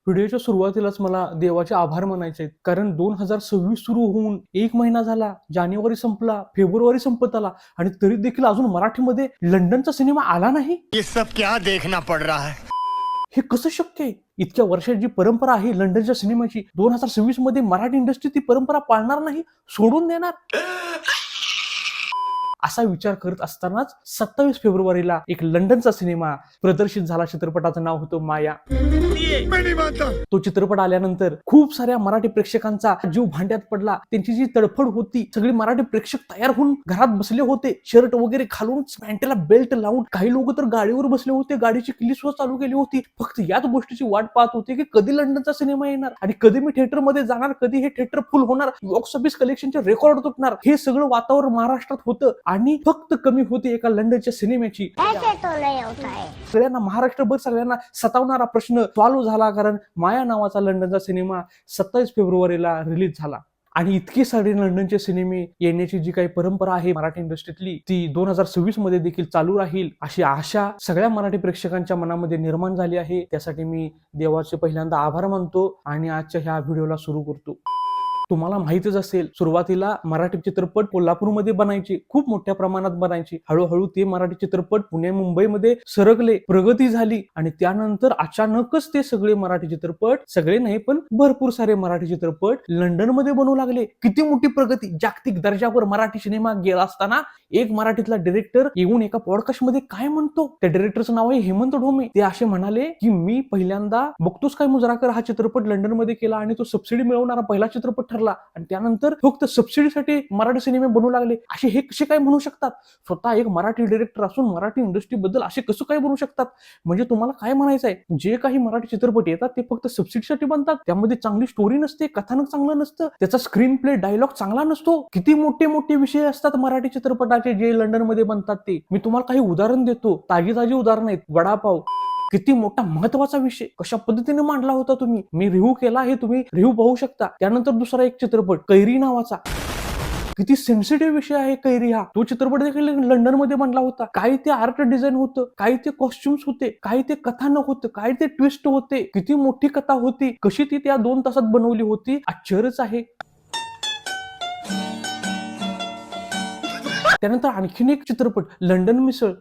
व्हिडिओच्या सुरुवातीलाच मला देवाचे आभार मानायचे आहेत, कारण 2026 सुरू होऊन 1 महिना झाला, जानेवारी संपला, फेब्रुवारी संपत आला आणि तरी देखील अजून मराठीमध्ये लंडनचा सिनेमा आला नाही. ये सब क्या देखना पड़ रहा है? हे कसं शक्य आहे? इतक्या वर्षाची जी परंपरा आहे लंडनच्या सिनेमाची, 2026 मध्ये मराठी इंडस्ट्री ती परंपरा पाळणार नाही, सोडून देणार, असा विचार करत असतानाच 27 फेब्रुवारीला एक लंडनचा सिनेमा प्रदर्शित झाला. चित्रपटाचं नाव होतं माया. तो चित्रपट आल्यानंतर खूप साऱ्या मराठी प्रेक्षकांचा जीव भांड्यात पडला. त्यांची जी तडफड होती, सगळे मराठी प्रेक्षक तयार होऊन घरात बसले होते, शर्ट वगैरे घालून, पॅन्टेला बेल्ट लावून. काही लोक तर गाडीवर बसले होते, गाडीची किल्ली सुद्धा चालू केली होती. फक्त याच गोष्टीची वाट पाहत होते की कधी लंडनचा सिनेमा येणार आणि कधी मी थिएटर मध्ये जाणार, कधी हे थिएटर फुल होणार, बॉक्स ऑफिस कलेक्शनचे रेकॉर्ड तुटणार. हे सगळं वातावरण महाराष्ट्रात होतं आणि फक्त कमी होती एका लंडनच्या सिनेमाची. सगळ्यांना महाराष्ट्रभर सगळ्यांना सतावणारा प्रश्न सॉल्व्ह झाला, कारण माया नावाचा लंडनचा सिनेमा 27 फेब्रुवारीला रिलीज झाला. आणि इतके सारे लंडनचे सिनेमे येण्याची जी काही परंपरा आहे मराठी इंडस्ट्रीतली, ती 2026 मध्ये देखील चालू राहील अशी आशा सगळ्या मराठी प्रेक्षकांच्या मनामध्ये निर्माण झाली आहे. त्यासाठी मी देवाचे पहिल्यांदा आभार मानतो आणि आजच्या ह्या व्हिडिओला सुरू करतो. तुम्हाला माहितच असेल, सुरुवातीला मराठी चित्रपट कोल्हापूरमध्ये बनायचे, खूप मोठ्या प्रमाणात बनायचे. हळूहळू ते मराठी चित्रपट पुणे मुंबईमध्ये सरकले, प्रगती झाली आणि त्यानंतर अचानकच ते सगळे मराठी चित्रपट, सगळे नाही पण भरपूर सारे मराठी चित्रपट लंडनमध्ये बनवू लागले. किती मोठी प्रगती! जागतिक दर्जावर मराठी सिनेमा गेला असताना एक मराठीतला डिरेक्टर येऊन एका पॉडकास्टमध्ये काय म्हणतो, त्या डिरेक्टरचं नाव आहे हेमंत ढोमे. ते असे म्हणाले की मी पहिल्यांदा बघतोस काय मुजराकर हा चित्रपट लंडनमध्ये केला आणि तो सबसिडी मिळवणारा पहिला चित्रपट ठरला आणि त्यानंतर फक्त सबसिडीसाठी मराठी सिनेमे बनवू लागले. असे हे कसे काय म्हणू शकतात? स्वतः एक मराठी डिरेक्टर असून मराठी इंडस्ट्री बद्दल असे कसं काय बनवू शकतात? म्हणजे तुम्हाला काय म्हणायचं आहे, जे काही मराठी चित्रपट येतात ते फक्त सबसिडीसाठी बनतात, त्यामध्ये चांगली स्टोरी नसते, कथानक चांगलं नसतं, त्याचा स्क्रीन प्ले डायलॉग चांगला नसतो. किती मोठे मोठे विषय असतात मराठी चित्रपटाचे जे लंडनमध्ये बनतात ते. मी तुम्हाला काही उदाहरण देतो, ताजी उदाहरण आहेत. वडापाव किती मोठा महत्वाचा विषय, कशा पद्धतीने मांडला होता तुम्ही. मी रिव्ह्यू केला, हे तुम्ही रिव्ह्यू पाहू शकता. त्यानंतर दुसरा एक चित्रपट कैरी नावाचा, किती सेन्सिटिव्ह विषय आहे कैरी हा. तो चित्रपट देखील लंडन मध्ये बनला होता. काही ते आर्ट डिझाईन होतं, काही ते कॉस्ट्युम्स होते, काही ते कथानक होतं, काही ते ट्विस्ट होते. किती मोठी कथा होती, कशी ती त्या 2 तासात बनवली होती, आश्चर्यच आहे. त्यानंतर आणखीन एक चित्रपट लंडन मिसळ.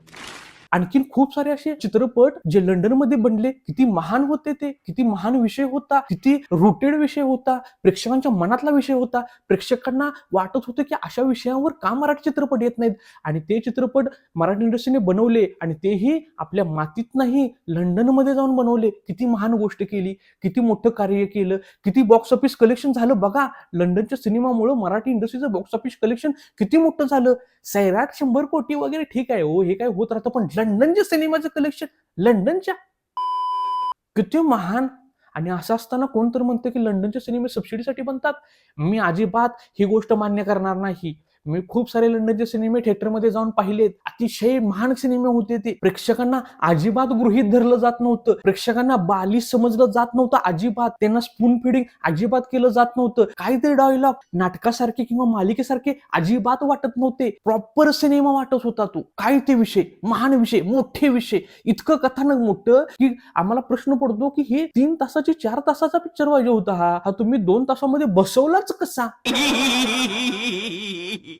आणखीन खूप सारे असे चित्रपट जे लंडनमध्ये बनले. किती महान होते ते, किती महान विषय होता, किती रुटेड विषय होता, प्रेक्षकांच्या मनातला विषय होता. प्रेक्षकांना वाटत होतं की अशा विषयावर का मराठी चित्रपट येत नाहीत, आणि ते चित्रपट मराठी इंडस्ट्रीने बनवले आणि तेही आपल्या मातीत नाही, लंडनमध्ये जाऊन बनवले. किती महान गोष्ट केली, किती मोठं कार्य केलं, किती बॉक्स ऑफिस कलेक्शन झालं बघा. लंडनच्या सिनेमामुळे मराठी इंडस्ट्रीचं बॉक्स ऑफिस कलेक्शन किती मोठं झालं. सैराट 100 कोटी वगैरे ठीक आहे हो, हे काय होत राहतं, पण लंडनच्या सिनेमाचं कलेक्शन, लंडनच्या, किती महान. आणि असं असताना कोण तर म्हणतं की लंडनचे सिनेमे सबसिडीसाठी बनतात. मी अजिबात ही गोष्ट मान्य करणार नाही. मी खूप सारे लंडनचे सिनेमे थिएटरमध्ये जाऊन पाहिलेत. अतिशय महान सिनेमे होते ते. प्रेक्षकांना अजिबात गृहीत धरलं जात नव्हतं, प्रेक्षकांना बालिश समजलं जात नव्हतं अजिबात, त्यांना स्पून फिडिंग अजिबात केलं जात नव्हतं. काही ते डायलॉग नाटकासारखे किंवा मालिकेसारखे अजिबात वाटत नव्हते. प्रॉपर सिनेमा वाटत होता तो. काय ते विषय, महान विषय, मोठे विषय, इतकं कथानक मोठं की आम्हाला प्रश्न पडतो की हे 3 तासाची 4 तासाचा पिक्चर पाहिजे होता हा तुम्ही 2 तासामध्ये बसवलाच कसा?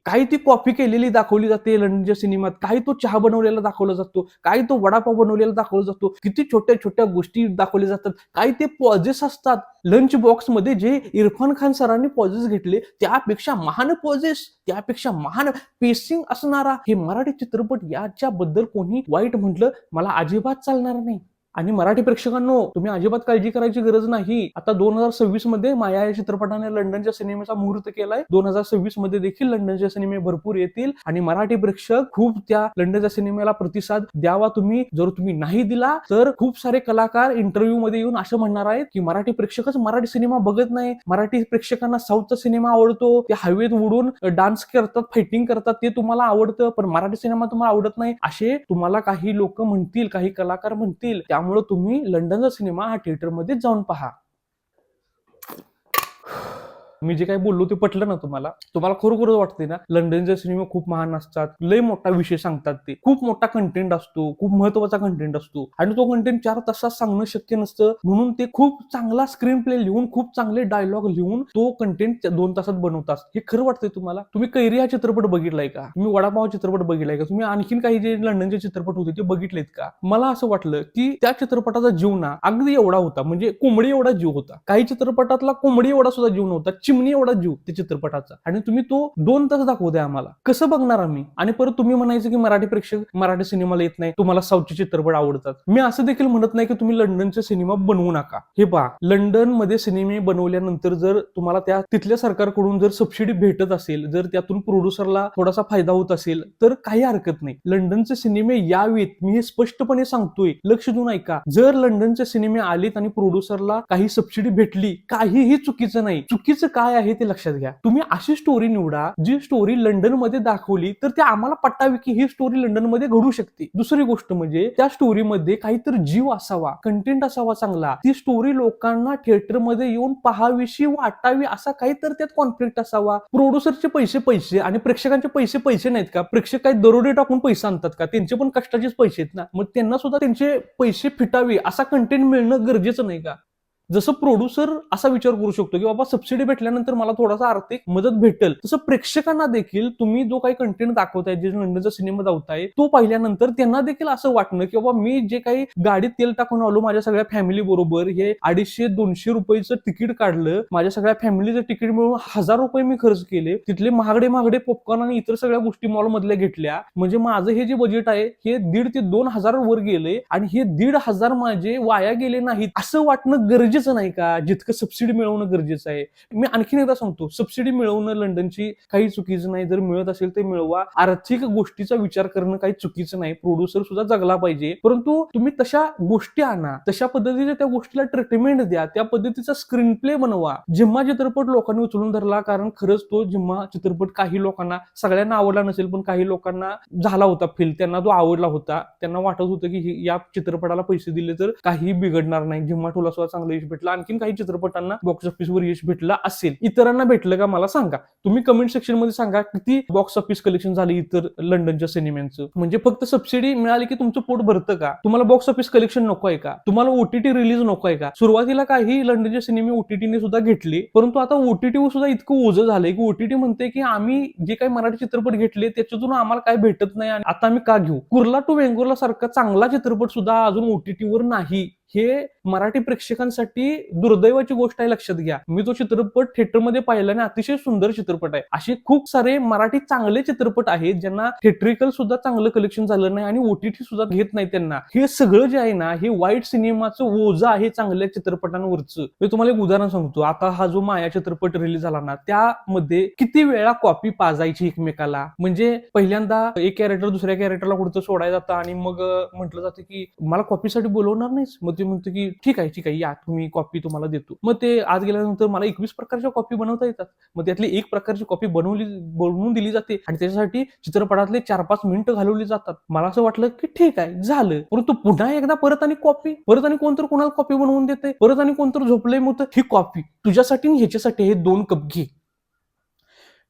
काही ती कॉफी केलेली दाखवली जाते लंडनच्या सिनेमात, काही तो चहा बनवलेला दाखवला जातो, काही तो वडापाव बनवलेला दाखवला जातो. किती छोट्या छोट्या गोष्टी दाखवल्या जातात. काही ते पॉजेस असतात लंच बॉक्स मध्ये, जे इरफान खान सरांनी पॉजेस घेतले त्यापेक्षा महान पॉजेस, त्यापेक्षा महान पेसिंग असणारा हे मराठी चित्रपट. याच्याबद्दल कोणी वाईट म्हटलं मला अजिबात चालणार नाही. आणि मराठी प्रेक्षकांनो, तुम्ही अजिबात काळजी करायची गरज नाही. आता 2026 मध्ये माया या चित्रपटाने लंडनच्या सिनेमेचा मुहूर्त केलाय. 2026 मध्ये देखील लंडनचे सिनेमे भरपूर येतील आणि मराठी प्रेक्षक खूप त्या लंडनच्या सिनेमाला प्रतिसाद द्यावा तुम्ही. जर तुम्ही नाही दिला तर खूप सारे कलाकार इंटरव्ह्यू मध्ये येऊन असं म्हणणार आहेत की मराठी प्रेक्षकच मराठी सिनेमा बघत नाही, मराठी प्रेक्षकांना साऊथचा सिनेमा आवडतो, ते हवेत उडून डान्स करतात, फायटिंग करतात, ते तुम्हाला आवडतं, पण मराठी सिनेमा तुम्हाला आवडत नाही, असे तुम्हाला काही लोक म्हणतील, काही कलाकार म्हणतील. त्यामुळे तुम्ही लंडनचा सिनेमा हा थिएटरमध्ये जाऊन पहा. मी जे काही बोललो ते पटलं ना तुम्हाला खरोखरच वाटते ना लंडनचे सिनेमे खूप महान असतात, लय मोठा विषय सांगतात, ते खूप मोठा कंटेंट असतो, खूप महत्वाचा कंटेंट असतो आणि तो कंटेंट 4 तासात सांगणं शक्य नसतं, म्हणून ते खूप चांगला स्क्रीन प्ले लिहून, खूप चांगले डायलॉग लिहून तो कंटेंट 2 तासात बनवतात. हे खरं वाटतंय तुम्हाला? तुम्ही कैरी हा चित्रपट बघितलाय का? तुम्ही वडापाव चित्रपट बघितलाय का? तुम्ही आणखीन काही जे लंडनचे चित्रपट होते ते बघितलेत का? मला असं वाटलं की त्या चित्रपटाचा जीव ना अगदी एवढा होता, म्हणजे कोंबडी एवढा जीव होता. काही चित्रपटातला कोंबडी एवढा सुद्धा जीव नव्हता, चिमणी एवढा जीव त्या चित्रपटाचा, आणि तुम्ही तो 2 तास दाखवू द्या आम्हाला, कसं बघणार आम्ही? आणि परत तुम्ही म्हणायचं की मराठी प्रेक्षक मराठी सिनेमाला येत नाही, तुम्हाला साऊथचे चित्रपट आवडतात. मी असं देखील म्हणत नाही की तुम्ही लंडनचे सिनेमा बनवू नका. हे पहा, लंडन मध्ये सिनेमे बनवल्यानंतर जर तुम्हाला त्या तिथल्या सरकारकडून जर सबसिडी भेटत असेल, जर त्यातून प्रोड्युसरला थोडासा फायदा होत असेल तर काही हरकत नाही. लंडनचे सिनेमे यावेत, मी हे स्पष्टपणे सांगतोय, लक्ष देऊन ऐका. जर लंडनचे सिनेमे आलेत आणि प्रोड्युसरला काही सबसिडी भेटली, काहीही चुकीचं नाही. चुकीचं काय आहे ते लक्षात घ्या. तुम्ही अशी स्टोरी निवडा जी स्टोरी लंडन मध्ये दाखवली तर ते आम्हाला पटावी की ही स्टोरी लंडन मध्ये घडू शकते. दुसरी गोष्ट म्हणजे त्या स्टोरीमध्ये काहीतरी जीव असावा, कंटेंट असावा चांगला, ती स्टोरी लोकांना थिएटरमध्ये येऊन पाहावीशी वाटावी, असा काहीतरी त्यात कॉन्फ्लिक्ट असावा. प्रोड्युसरचे पैसे आणि प्रेक्षकांचे पैसे नाहीत का? प्रेक्षक काही दरोडे टाकून पैसे आणतात का? त्यांचे पण कष्टाचेच पैसे आहेत ना, मग त्यांना सुद्धा त्यांचे पैसे फिटावे असा कंटेंट मिळणं गरजेचं नाही का? जसं प्रोड्युसर असा विचार करू शकतो की बाबा सबसिडी भेटल्यानंतर मला थोडासा आर्थिक मदत भेटेल, तसं प्रेक्षकांना देखील तुम्ही जो काही कंटेंट दाखवताय, जे लंडनचा सिनेमा दाखवताय, तो पाहिल्यानंतर त्यांना देखील असं वाटणं की बाबा मी जे काही गाडीत तेल टाकून आलो माझ्या सगळ्या फॅमिली बरोबर, हे 250-200 रुपयाचं तिकीट काढलं, माझ्या सगळ्या फॅमिलीचं तिकीट मिळून 1000 रुपये मी खर्च केले, तिथले महागडे पॉपकॉर्न आणि इतर सगळ्या गोष्टी मॉल मधल्या घेतल्या, म्हणजे माझं हे जे बजेट आहे हे 1,500 ते 2,000 वर गेले आणि हे 1,500 माझे वाया गेले नाहीत असं वाटणं गरजेचं नाही का? जितकं सबसिडी मिळवणं गरजेचं आहे. मी आणखीन एकदा सांगतो, सबसिडी मिळवणं लंडनची काही चुकीचं नाही, जर मिळत असेल ते मिळवा. आर्थिक गोष्टीचा विचार करणं काही चुकीचं नाही, प्रोड्युसर सुद्धा जगला पाहिजे, परंतु तुम्ही तशा गोष्टी आणा, तशा पद्धतीने त्या गोष्टीला ट्रीटमेंट द्या, त्या पद्धतीचा स्क्रीन प्ले बनवा. जिम्मा चित्रपट लोकांनी उचलून धरला, कारण खरंच तो जिम्मा चित्रपट काही लोकांना, सगळ्यांना आवडला नसेल पण काही लोकांना झाला होता फील, त्यांना तो आवडला होता, त्यांना वाटत होतं की या चित्रपटाला पैसे दिले तर काही बिघडणार नाही, जिम्मा टूला सुद्धा चांगलं यश भेटलं, आणखीन काही चित्रपटांना बॉक्स ऑफिसवर यश भेटलं असेल. इतरांना भेटलं का मला सांगा, तुम्ही कमेंट सेक्शन मध्ये सांगा किती बॉक्स ऑफिस कलेक्शन झाले इतर लंडनच्या सिनेमांचं. म्हणजे फक्त सबसिडी मिळाली की तुमचं पोट भरतं का? तुम्हाला बॉक्स ऑफिस कलेक्शन नको आहे का? तुम्हाला ओटीटी रिलीज नको आहे का? सुरुवातीला काही लंडनचे सिनेमे ओटीटीने सुद्धा घेतले, परंतु आता ओटीटी सुद्धा इतकं ओझं झालंय की ओटीटी म्हणते की आम्ही जे काही मराठी चित्रपट घेतले त्याच्यातून आम्हाला काय भेटत नाही आणि आता आम्ही का घेऊ? कुर्ला टू वेंगुर्ला सारखा चांगला चित्रपट सुद्धा अजून ओटीटीवर नाही, हे मराठी प्रेक्षकांसाठी दुर्दैवाची गोष्ट आहे, लक्षात घ्या. मी तो चित्रपट थिएटरमध्ये पाहिला आणि अतिशय सुंदर चित्रपट आहे. असे खूप सारे मराठी चांगले चित्रपट आहेत ज्यांना थिएट्रिकल सुद्धा चांगलं कलेक्शन झालं नाही आणि ओटीटी सुद्धा घेत नाही त्यांना. हे सगळं जे आहे ना, हे वाईट सिनेमाचं ओझं आहे चांगल्या चित्रपटांवरचं. मी तुम्हाला एक उदाहरण सांगतो. आता हा जो माया चित्रपट रिलीज झाला ना, त्यामध्ये किती वेळा कॉपी पाजायची एकमेकाला, म्हणजे पहिल्यांदा एक कॅरेक्टर दुसऱ्या कॅरेक्टरला कुठं सोडायला जातं आणि मग म्हटलं जातं की मला कॉपीसाठी बोलवणार नाहीस, मग ते म्हणतो की ठीक आहे या, तुम्ही कॉपी तुम्हाला देतो. मग ते आज गेल्यानंतर मला 21 प्रकारच्या कॉपी बनवता येतात, मग त्यातली एक प्रकारची कॉपी बनवून दिली जाते आणि त्याच्यासाठी चित्रपटातले 4-5 मिनिटं घालवली जातात. मला असं वाटलं की ठीक आहे झालं, परंतु पुन्हा एकदा परत आणि कॉपी, परत आणि कोणतर कोणाला कॉपी बनवून देते, परत आणि कोणतर झोपलंय मग ही कॉपी तुझ्यासाठी आणि ह्याच्यासाठी हे 2 कप घे.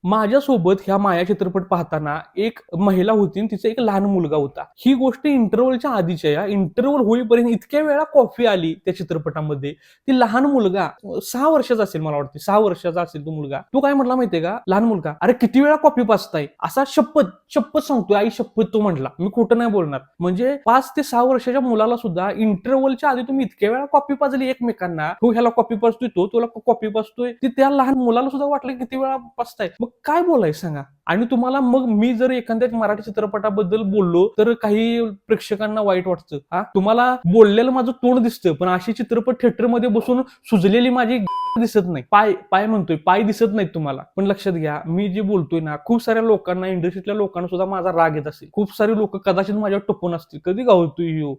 माझ्यासोबत ह्या माया चित्रपट पाहताना एक महिला होती आणि तिचा एक लहान मुलगा होता. ही गोष्ट इंटरव्हलच्या आधीच्या, या इंटरव्हल होईपर्यंत इतक्या वेळा कॉफी आली त्या चित्रपटामध्ये. ती लहान मुलगा 6 वर्षाचा असेल, मला वाटते 6 वर्षाचा असेल तो मुलगा. तो काय म्हटला माहितीये का, लहान मुलगा, अरे किती वेळा कॉफी पाजताय, असा शपथ सांगतोय, आई शपथ तो म्हटला, मी खोटं नाही बोलणार. म्हणजे 5 ते 6 वर्षाच्या मुलाला सुद्धा इंटरव्हलच्या आधी तुम्ही इतक्या वेळा कॉफी पाजली एकमेकांना, तो ह्याला कॉफी पाजतोय, तो तुला कॉफी पाजतोय, ती त्या लहान मुलाला सुद्धा वाटलं किती वेळा पाजताय. मग काय बोलायचं सांगा. आणि तुम्हाला मग मी जर एखाद्या मराठी चित्रपटाबद्दल बोललो तर काही प्रेक्षकांना वाईट वाटतं. तुम्हाला बोललेलं माझं तोंड दिसतं, पण अशी चित्रपट थिएटरमध्ये बसून सुजलेली माझी दिसत नाही, पाय म्हणतोय, पाय दिसत नाहीत तुम्हाला. पण लक्षात घ्या, मी जे बोलतोय ना, खूप साऱ्या लोकांना, इंडस्ट्रीतल्या लोकांना सुद्धा माझा राग येत असेल. खूप सारे लोक कदाचित माझ्यावर टपून असतील, कधी गावतोय हो.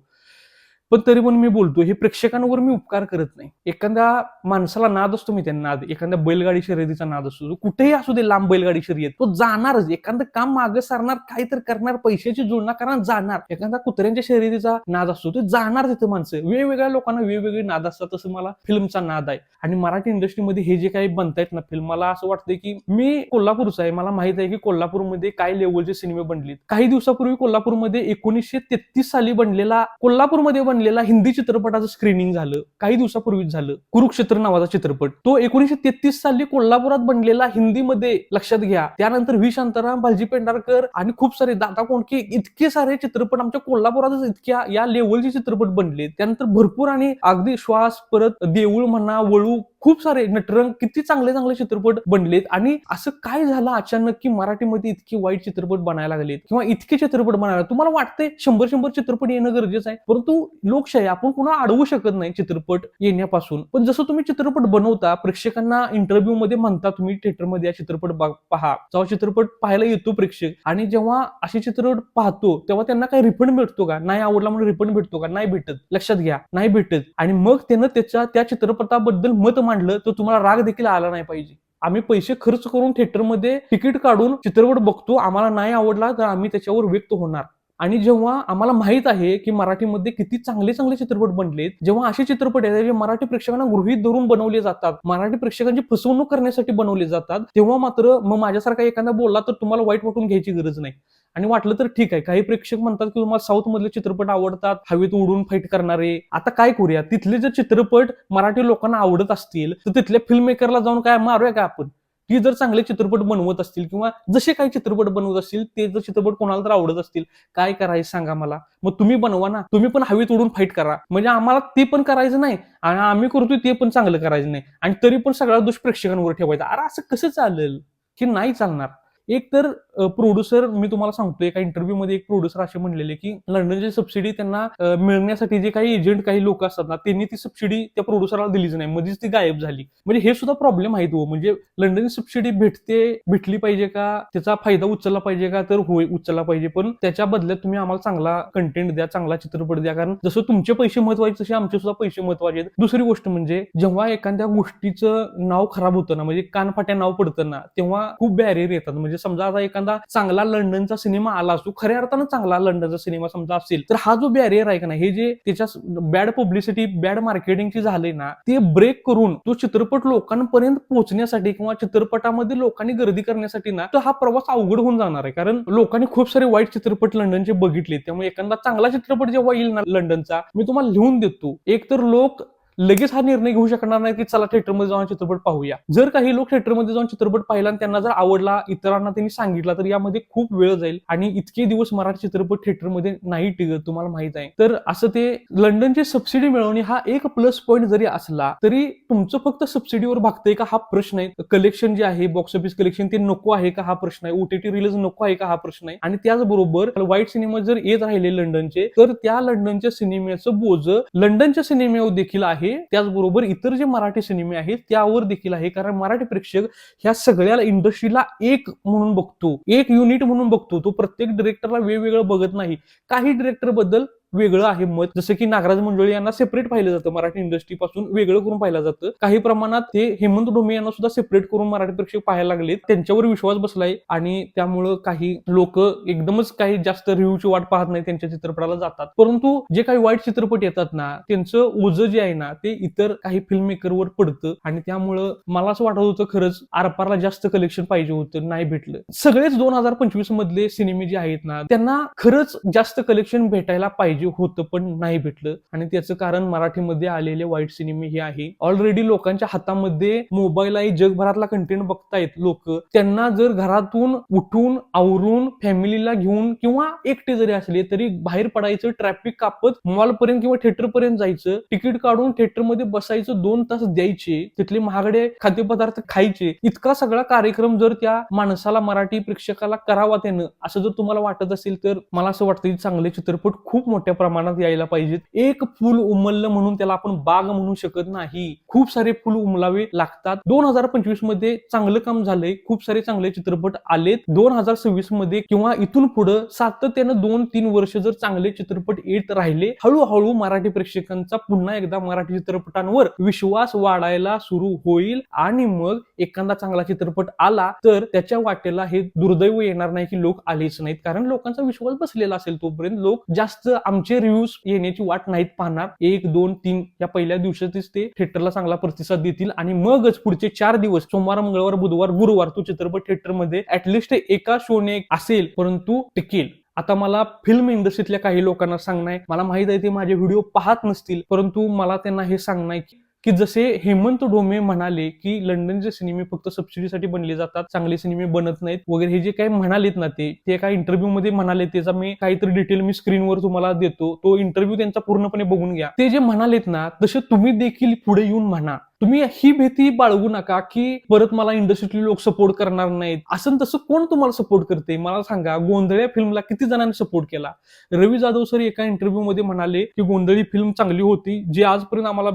पण तरी पण मी बोलतो, हे प्रेक्षकांवर मी उपकार करत नाही. एखाद्या माणसाला नाद असतो, मी त्यांना नाद, एखाद्या बैलगाडी शर्यतीचा नाद असतो, कुठेही असू दे, लांब बैलगाडी शर्यत, तो जाणारच. एखादं काम मागे सारणार, काहीतरी करणार, पैशाची जुळणा करणार, जाणार. एखादा कुत्र्यांच्या शर्यतीचा नाद असतो, ते जाणार. तिथे माणसं, वेगवेगळ्या लोकांना वेगवेगळे नाद असतात. तसं मला फिल्मचा नाद आहे. आणि मराठी इंडस्ट्रीमध्ये हे जे काही बनतायत ना फिल्म, मला असं वाटतंय की मी कोल्हापूरचा आहे, मला माहित आहे की कोल्हापूरमध्ये काय लेवलचे सिनेमे बनलेत. काही दिवसापूर्वी कोल्हापूरमध्ये 1933 साली कोल्हापूरमध्ये बनलेला हिंदी चित्रपटाचं स्क्रीनिंग झालं. काही दिवसापूर्वीच झालं, कुरुक्षेत्र नावाचा चित्रपट. तो 1933 साली कोल्हापुरात बनलेला, हिंदीमध्ये, लक्षात घ्या. त्यानंतर व्ही शांताराम, भालजी पेंढारकर आणि खूप सारे, दादा कोंडके, इतके सारे चित्रपट आमच्या कोल्हापुरातच इतक्या या लेवलचे चित्रपट बनले. त्यानंतर भरपूर आणि अगदी श्वास, परत देऊळ म्हणा, वळू, खूप सारे, नटरंग, किती चांगले चांगले चित्रपट बनलेत. आणि असं काय झालं अचानक की मराठीमध्ये इतके वाईट चित्रपट बनायला लागलेत किंवा इतके चित्रपट बनायला? तुम्हाला वाटतंय 100 चित्रपट येणं गरजेचं आहे, परंतु लोकशाही, आपण कुणा अडवू शकत नाही चित्रपट येण्यापासून. पण जसं तुम्ही चित्रपट बनवता, प्रेक्षकांना इंटरव्ह्यू मध्ये म्हणता तुम्ही थिएटरमध्ये या चित्रपट पहा, जेव्हा चित्रपट पाहायला येतो प्रेक्षक, आणि जेव्हा असे चित्रपट पाहतो तेव्हा त्यांना काही रिफंड मिळतो का? नाही आवडला म्हणून रिफंड भेटतो का? नाही भेटत. लक्षात घ्या, नाही भेटत. आणि मग त्यानं त्या चित्रपटाबद्दल मत मांडलं तर तुम्हाला राग देखील आला नाही पाहिजे. आम्ही पैसे खर्च करून थिएटरमध्ये तिकीट काढून चित्रपट बघतो, आम्हाला नाही आवडला तर आम्ही त्याच्यावर व्यक्त होणार. आणि जेव्हा आम्हाला माहित आहे की मराठीमध्ये किती चांगले चांगले चित्रपट बनलेत, जेव्हा असे चित्रपट आहेत जे मराठी प्रेक्षकांना गृहीत धरून बनवले जातात, मराठी प्रेक्षकांची फसवणूक करण्यासाठी बनवले जातात, तेव्हा मात्र मग माझ्यासारखा एखादा बोलला तर तुम्हाला वाईट वाटून घ्यायची गरज नाही. आणि वाटलं तर ठीक आहे. काही प्रेक्षक म्हणतात की तुम्हाला साऊथ मधले चित्रपट आवडतात, हवेत उडून फाईट करणारे. आता काय करूया, तिथले जर चित्रपट मराठी लोकांना आवडत असतील तर तिथल्या फिल्म मेकरला जाऊन काय मारूया का आपण? ती जर चांगले चित्रपट बनवत असतील किंवा जसे काही चित्रपट बनवत असतील, ते जर चित्रपट कोणाला तर आवडत असतील, काय करायचं सांगा मला? मग तुम्ही बनवा ना, तुम्ही पण हवेत उडून फाईट करा. म्हणजे आम्हाला ते पण करायचं नाही आणि आम्ही करतोय ते पण चांगलं करायचं नाही, आणि तरी पण सगळा दोष प्रेक्षकांवर ठेवायचा. अरे असं कसं चालेल? की नाही चालणार. एक तर प्रोड्युसर, मी तुम्हाला सांगतो, एका इंटरव्ह्यू मध्ये एक प्रोड्युसर असे म्हणलेले की लंडनची सबसिडी त्यांना मिळण्यासाठी जे काही एजंट, काही लोक असतात ना, त्यांनी ती सबसिडी त्या प्रोड्युसरला दिलीच नाही, मध्येच ती गायब झाली. म्हणजे हे सुद्धा प्रॉब्लेम आहेत. म्हणजे लंडनची सबसिडी भेटली पाहिजे का, त्याचा फायदा उचलला पाहिजे का? तर होय, उचलला पाहिजे, पण त्याच्या बदल्यात तुम्ही आम्हाला चांगला कंटेंट द्या, चांगला चित्रपट द्या. कारण जसं तुमचे पैसे महत्वाचे तसे आमचे सुद्धा पैसे महत्वाचे आहेत. दुसरी गोष्ट म्हणजे जेव्हा एखाद्या गोष्टीचं नाव खराब होतं ना, म्हणजे कानफाट्या नाव पडतं ना, तेव्हा खूप बॅरियर येतात. म्हणजे समजा आता एखादा चांगला लंडनचा सिनेमा आला असतो, खऱ्या अर्थानं चांगला लंडनचा सिनेमा समजा असेल, तर हा जो बॅरियर आहे का नाही, हे जे त्याच्या बॅड पब्लिसिटी, बॅड मार्केटिंगची झाले ना, ते ब्रेक करून तो चित्रपट लोकांपर्यंत पोहोचण्यासाठी किंवा चित्रपटामध्ये लोकांनी गर्दी करण्यासाठी ना, तर हा प्रवास अवघड होऊन जाणार आहे. कारण लोकांनी खूप सारे वाईट चित्रपट लंडनचे बघितले. त्यामुळे एखादा चांगला चित्रपट जेव्हा येईल ना लंडनचा, मी तुम्हाला लिहून देतो, एक तर लोक लगेच हा निर्णय घेऊ शकणार नाही की चला थिएटरमध्ये जाऊन चित्रपट पाहूया. जर काही लोक थिएटरमध्ये जाऊन चित्रपट पाहिला आणि त्यांना जर आवडला, इतरांना त्यांनी सांगितला, तर यामध्ये खूप वेळ जाईल आणि इतके दिवस मराठी चित्रपट थिएटरमध्ये नाही टिकत, तुम्हाला माहित आहे. तर असं ते लंडनची सबसिडी मिळवणे हा एक प्लस पॉईंट जरी असला तरी तुमचं फक्त सबसिडीवर भागतंय का हा प्रश्न आहे. कलेक्शन जे आहे, बॉक्स ऑफिस कलेक्शन, ते नको आहे का हा प्रश्न आहे. ओटीटी रिलीज नको आहे का हा प्रश्न आहे. आणि त्याचबरोबर वाईट सिनेमा जर येत राहिले लंडनचे, तर त्या लंडनच्या सिनेमाचं बोज लंडनच्या सिनेमावर देखील आहे, त्याचबरोबर इतर जे मराठी सिनेमे आहेत त्यावर देखील आहे. कारण मराठी प्रेक्षक ह्या सगळ्या इंडस्ट्रीला एक म्हणून बघतो, एक युनिट म्हणून बघतो. तो प्रत्येक डिरेक्टरला वेगवेगळं बघत नाही. काही डिरेक्टर बद्दल वेगळं आहे मत, जसं की नागराज मंडळी यांना सेपरेट पाहिलं जातं, मराठी इंडस्ट्री पासून वेगळं करून पाहिलं जातं. काही प्रमाणात ते हेमंत डोमे यांना सुद्धा सेपरेट करून मराठी प्रेक्षक पाहायला लागलेत, त्यांच्यावर विश्वास बसलाय आणि त्यामुळं काही लोक एकदमच काही जास्त रिव्ह्यूची वाट पाहत नाही, त्यांच्या चित्रपटाला जातात. परंतु जे काही वाईट चित्रपट येतात ना, त्यांचं ओझं जे आहे ना, ते इतर काही फिल्म मेकरवर पडतं आणि त्यामुळं मला असं वाटत होतं खरंच आरपारला जास्त कलेक्शन पाहिजे होतं, नाही भेटलं. सगळेच 2025 मधले सिनेमे जे आहेत ना, त्यांना खरंच जास्त कलेक्शन भेटायला पाहिजे होतं, पण नाही भेटलं. आणि त्याचं कारण मराठीमध्ये आलेले वाईट सिनेमे हे आहे. ऑलरेडी लोकांच्या हातामध्ये मोबाईल आहे, जगभरातला कंटेंट बघतायत लोक. त्यांना जर घरातून उठून आवरून फॅमिलीला घेऊन किंवा एकटे जरी असले तरी बाहेर पडायचं, ट्रॅफिक कापत मॉल पर्यंत किंवा थिएटर पर्यंत जायचं, तिकीट काढून थिएटरमध्ये बसायचं, 2 तास द्यायचे, तिथले महागडे खाद्यपदार्थ खायचे, इतका सगळा कार्यक्रम जर त्या माणसाला, मराठी प्रेक्षकाला करावा त्यानं, असं जर तुम्हाला वाटत असेल तर मला असं वाटतं की चांगले चित्रपट खूप मोठ्या मोठ्या प्रमाणात यायला पाहिजेत. एक फुल उमललं म्हणून त्याला आपण बाग म्हणू शकत नाही. खूप सारे फुल उमलावे लागतात. 2025 मध्ये चांगलं काम झालंय. खूप सारे चांगले चित्रपट आलेत. 2026 मध्ये किंवा इथून पुढे सातत्यानं 2-3 वर्ष जर चांगले चित्रपट येत राहिले, हळूहळू मराठी प्रेक्षकांचा पुन्हा एकदा मराठी चित्रपटांवर विश्वास वाढायला सुरू होईल आणि मग एखादा चांगला चित्रपट आला तर त्याच्या वाटेला हे दुर्दैव येणार नाही की लोक आलेच नाहीत, कारण लोकांचा विश्वास बसलेला असेल तोपर्यंत लोक जास्त आमचे रिव्ह्यूज येण्याची वाट नाहीत पाहणार. 1, 2, 3 या पहिल्या दिवसातच ते थिएटरला चांगला प्रतिसाद देतील आणि मगच पुढचे 4 दिवस सोमवार, मंगळवार, बुधवार, गुरुवार तो चित्रपट थिएटरमध्ये ऍटलिस्ट एका शोने असेल परंतु टिकेल. आता मला फिल्म इंडस्ट्रीतल्या काही लोकांना सांगणं आहे, मला माहित आहे ते माझे व्हिडिओ पाहत नसतील, परंतु मला त्यांना हे सांगणं आहे की जसे हेमंत डोमे म्हणाले की लंडनचे सिनेमे फक्त सबसिडीसाठी बनले जातात, चांगले सिनेमे बनत नाहीत वगैरे, हे जे काही म्हणालेत ना ते एका इंटरव्ह्यू मध्ये म्हणाले, त्याचा मी काहीतरी डिटेल मी स्क्रीनवर तुम्हाला देतो, तो इंटरव्ह्यू त्यांचा पूर्णपणे बघून घ्या. ते जे म्हणालेत ना तसे तुम्ही देखील पुढे येऊन म्हणा. तुम्ही ही भीती बाळगू नका की परत मला इंडस्ट्रीतले लोक सपोर्ट करणार नाहीत. असं तसं कोण तुम्हाला सपोर्ट करते मला सांगा. गोंधळ्या फिल्मला किती जणांनी सपोर्ट केला? रवी जाधव सर एका इंटरव्ह्यू मध्ये म्हणाले की गोंधळी फिल्म चांगली होती, जे आजपर्यंत आम्हाला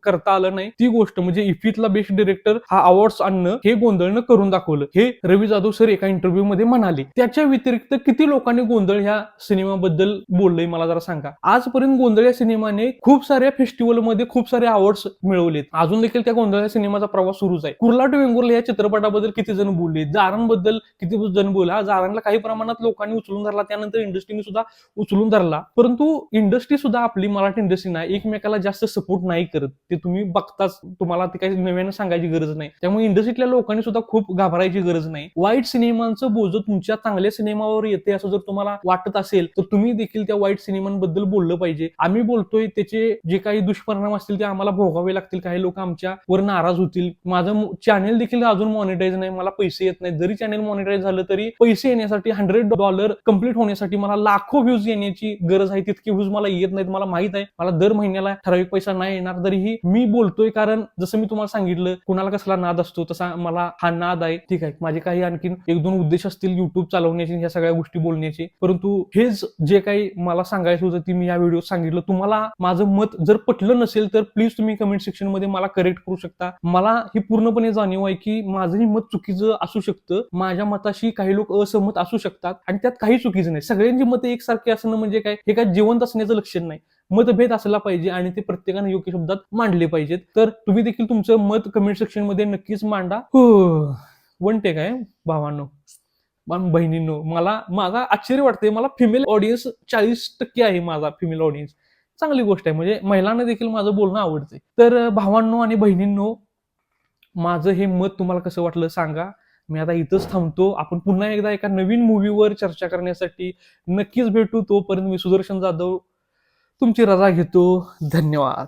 करता आलं नाही. ती गोष्ट म्हणजे इफ्फीतला बेस्ट डिरेक्टर हा अवॉर्ड्स आणणं हे गोंधळनं करून दाखवलं, हे रवी जाधव सर एका इंटरव्ह्यू मध्ये म्हणाले. त्याच्या व्यतिरिक्त किती लोकांनी गोंधळ ह्या सिनेमाबद्दल बोललंय मला जरा सांगा. आजपर्यंत गोंधळ या सिनेमाने खूप साऱ्या फेस्टिवलमध्ये खूप सारे अवॉर्ड्स मिळवलेत. अजून देखील त्या गोंधळ सिनेमाचा प्रवास सुरूच आहे. कुर्ला वेंगुर्ला या चित्रपटाबद्दल किती जण बोलले, जारांबद्दल किती जण बोला. जारांना काही प्रमाणात लोकांनी उचलून धरला, त्यानंतर इंडस्ट्रीने सुद्धा उचलून धरला, परंतु इंडस्ट्री सुद्धा आपली मराठी इंडस्ट्री नाही एकमेकाला जास्त सपोर्ट नाही करत. ते तुम्ही बघताच, तुम्हाला ते काही नव्यानं सांगायची गरज नाही. त्यामुळे इंडस्ट्रीतल्या लोकांनी सुद्धा खूप घाबरायची गरज नाही. वाईट सिनेमांचं बोझं तुमच्या चांगल्या सिनेमावर येते असं जर तुम्हाला वाटत असेल तर तुम्ही देखील त्या वाईट सिनेमांबद्दल बोललं पाहिजे. आम्ही बोलतोय त्याचे जे काही दुष्परिणाम असतील ते आम्हाला भोगावे लागतील. काही लोक आमच्या वर नाराज होतील. माझं चॅनेल देखील अजून मॉनिटाईज नाही, मला पैसे येत नाही. जरी चॅनेल मॉनिटाईज झालं तरी पैसे येण्यासाठी $100 कम्प्लीट होण्यासाठी मला लाखो व्ह्यूज येण्याची गरज आहे. तितके व्ह्यूज मला येत नाहीत, मला माहित आहे. मला दर महिन्याला ठराविक पैसा नाही येणार, तरीही मी बोलतोय कारण जसं मी तुम्हाला सांगितलं कुणाला कसला नाद असतो तसा मला हा नाद आहे. ठीक आहे, माझे काही आणखीन 1-2 उद्देश असतील युट्यूब चालवण्याचे, ह्या सगळ्या गोष्टी बोलण्याचे, परंतु हेच जे काही मला सांगायचं होतं ते मी या व्हिडिओ सांगितलं. तुम्हाला माझं मत जर पटलं नसेल तर प्लीज तुम्ही कमेंट सेक्शन मध्ये मला करेक्ट करू शकता. मला ही पूर्णपणे जाणीव आहे की माझंही मत चुकीचं असू शकतं, माझ्या मताशी काही लोक असहमत असू शकतात आणि त्यात काही चुकीचं नाही. सगळ्यांची मतं एकसारखी असणं म्हणजे काय, हे काय जिवंत असण्याचं लक्षण नाही. मतभेद असला पाहिजे आणि ते प्रत्येकाने योग्य शब्दात मांडले पाहिजेत. तर तुम्ही देखील तुमचं मत कमेंट सेक्शन मध्ये नक्कीच मांडा. वन टेक आहे भावांनो, बहिणींनो. मला माझा आश्चर्य वाटते, मला फिमेल ऑडियन्स 40% आहे. माझा फिमेल ऑडियन्स चांगली गोष्ट आहे, म्हणजे महिलांना देखील माझं बोलणं आवडते. तर भावांनो आणि बहिणींनो, माझं हे मत तुम्हाला कसं वाटलं सांगा. मी आता इथंच थांबतो. आपण पुन्हा एकदा एका नवीन मूवीवर चर्चा करण्यासाठी नक्कीच भेटू. तोपर्यंत मी सुदर्शन जाधव तुमची रजा घेतो. धन्यवाद.